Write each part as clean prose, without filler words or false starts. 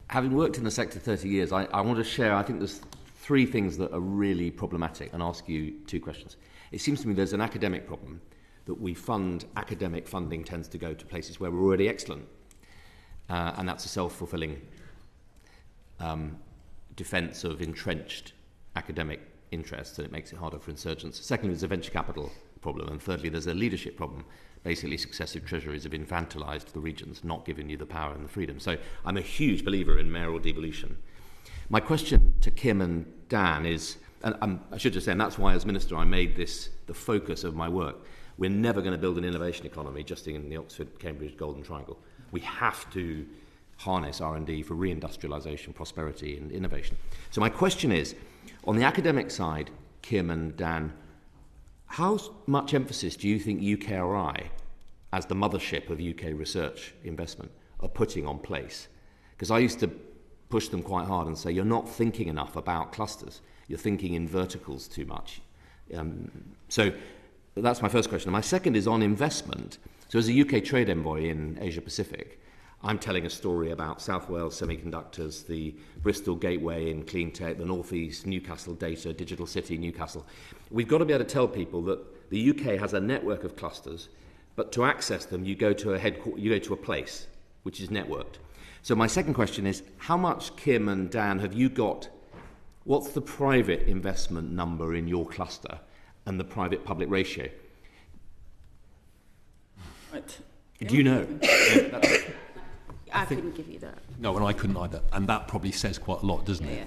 Having worked in the sector 30 years, I want to share, I think there's three things that are really problematic, and ask you two questions. It seems to me there's an academic problem that academic funding tends to go to places where we're already excellent. And that's a self-fulfilling defence of entrenched academic interests, and it makes it harder for insurgents. Secondly, there's a venture capital problem, and thirdly, there's a leadership problem. Basically, successive treasuries have infantilized the regions, not given you the power and the freedom. So I'm a huge believer in mayoral devolution. My question to Kim and Dan is, and I should just say, and that's why as Minister I made this the focus of my work, we're never going to build an innovation economy just in the Oxford-Cambridge Golden Triangle. We have to harness R&D for reindustrialisation, prosperity and innovation. So my question is, on the academic side, Kim and Dan, how much emphasis do you think UKRI, as the mothership of UK research investment, are putting on place? Because I used to push them quite hard and say, you're not thinking enough about clusters. You're thinking in verticals too much. So that's my first question. And my second is on investment. So as a UK trade envoy in Asia Pacific, I'm telling a story about South Wales Semiconductors, the Bristol Gateway in clean tech, the North East, Newcastle Data, Digital City, Newcastle. We've got to be able to tell people that the UK has a network of clusters, but to access them, you go to a place which is networked. So my second question is, how much, Kim and Dan, have you got? What's the private investment number in your cluster and the private-public ratio? Right. Do you know? I couldn't give you that. No, and I couldn't either. And that probably says quite a lot, doesn't it? Yeah.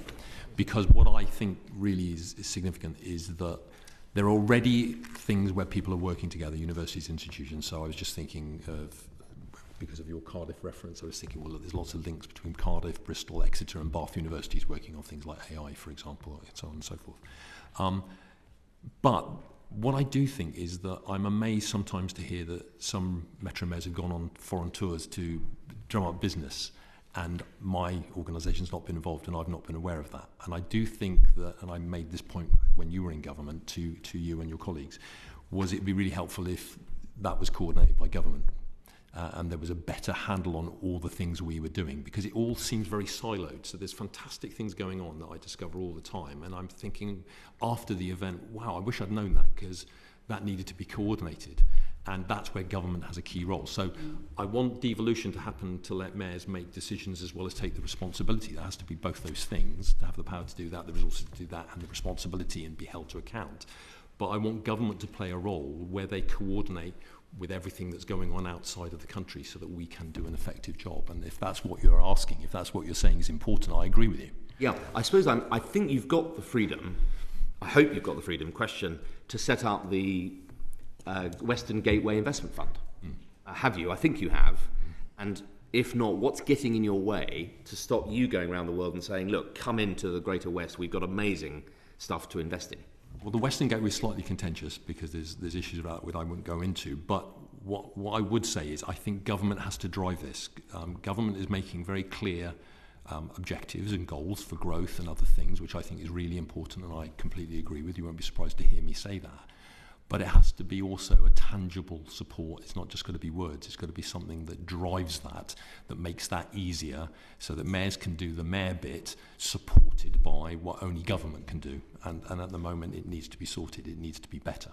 Because what I think really is significant is that there are already things where people are working together, universities, institutions. So I was just thinking of, because of your Cardiff reference, I was thinking, well, there's lots of links between Cardiff, Bristol, Exeter and Bath universities working on things like AI, for example, and so on and so forth. But what I do think is that I'm amazed sometimes to hear that some metro mayors have gone on foreign tours to drum up business, and my organisation's not been involved and I've not been aware of that. And I do think that, and I made this point when you were in government to you and your colleagues, was it'd be really helpful if that was coordinated by government and there was a better handle on all the things we were doing, because it all seems very siloed. So there's fantastic things going on that I discover all the time, and I'm thinking after the event, wow, I wish I'd known that, because that needed to be coordinated. And that's where government has a key role. So I want devolution to happen to let mayors make decisions as well as take the responsibility. There has to be both those things, to have the power to do that, the resources to do that, and the responsibility and be held to account. But I want government to play a role where they coordinate with everything that's going on outside of the country so that we can do an effective job. And if that's what you're asking, if that's what you're saying is important, I agree with you. Yeah, I suppose I think you've got the freedom, I hope you've got the freedom, to set up the Western Gateway Investment Fund. Have you? I think you have. And if not, what's getting in your way to stop you going around the world and saying, look, come into the Greater West, we've got amazing stuff to invest in? Well, the Western Gateway is slightly contentious because there's issues about it which I wouldn't go into. But what I would say is I think government has to drive this. Government is making very clear objectives and goals for growth and other things, which I think is really important, and I completely agree with you. You won't be surprised to hear me say that. But it has to be also a tangible support. It's not just going to be words. It's got to be something that drives that makes that easier, so that mayors can do the mayor bit, supported by what only government can do. And at the moment, it needs to be sorted. It needs to be better.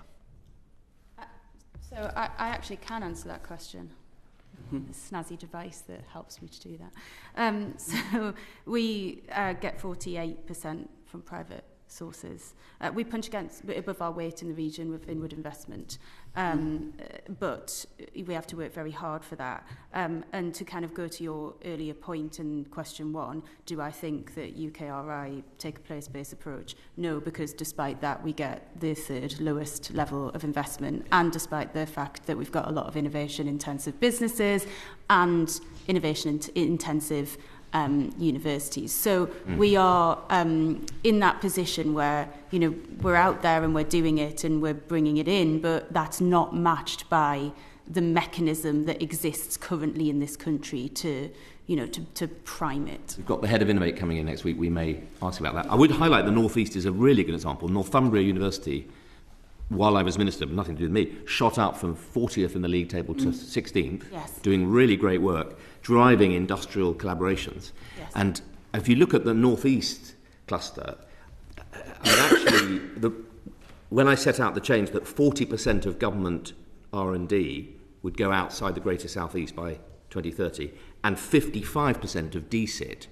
So I actually can answer that question. A snazzy device that helps me to do that. So we get 48% from private sources. We punch above our weight in the region with inward investment, but we have to work very hard for that. And to kind of go to your earlier point in question one, do I think that UKRI take a place-based approach? No, because despite that we get the third lowest level of investment, and despite the fact that we've got a lot of innovation-intensive businesses and innovation-intensive universities. So we are in that position where, we're out there and we're doing it and we're bringing it in, but that's not matched by the mechanism that exists currently in this country to prime it. We've got the head of Innovate coming in next week. We may ask about that. I would highlight the North East is a really good example. Northumbria University while I was minister, but nothing to do with me, shot up from 40th in the league table to 16th, Yes. doing really great work, driving industrial collaborations. Yes. And if you look at the Northeast cluster, actually, when I set out the change that 40% of government R&D would go outside the Greater South East by 2030, and 55% of DCIT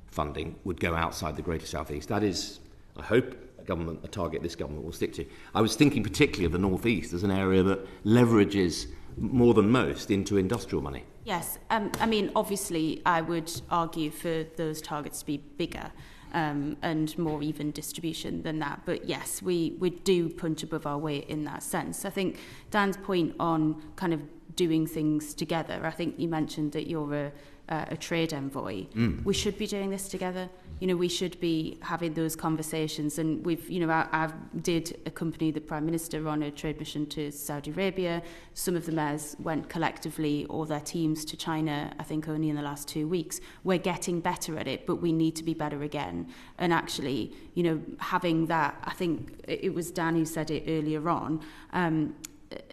funding would go outside the Greater South East. That is, I hope, a target this government will stick to. I was thinking particularly of the North East as an area that leverages more than most into industrial money. Yes, I mean, obviously, I would argue for those targets to be bigger and more even distribution than that. But yes, we do punch above our weight in that sense. I think Dan's point on kind of doing things together, I think you mentioned that you're a trade envoy. We should be doing this together. You know, we should be having those conversations. And we've, you know, I did accompany the Prime Minister on a trade mission to Saudi Arabia. Some of the mayors went collectively, or their teams, to China, I think only in the last 2 weeks. We're getting better at it, but we need to be better again. And actually, you know, having that, I think it was Dan who said it earlier on,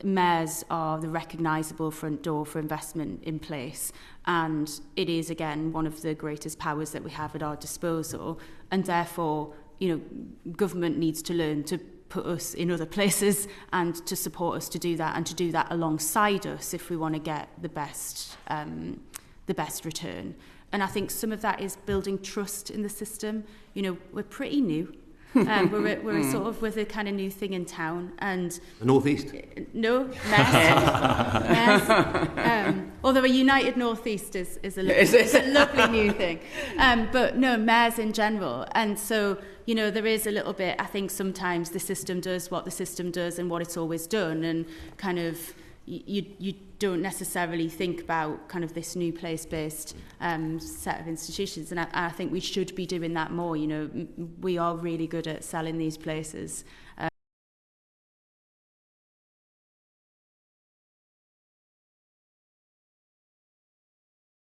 mayors are the recognisable front door for investment in place, and it is again one of the greatest powers that we have at our disposal, and therefore, you know, government needs to learn to put us in other places and to support us to do that, and to do that alongside us if we want to get the best return. And I think some of that is building trust in the system. You know, we're pretty new. We're the kind of new thing in town, and the Northeast. No, Mayors. Although a united Northeast is a lovely new thing, but no, mayors in general. And so, you know, there is a little bit. I think sometimes the system does what the system does and what it's always done, and kind of you don't necessarily think about kind of this new place-based set of institutions, and I think we should be doing that more. You know, we are really good at selling these places.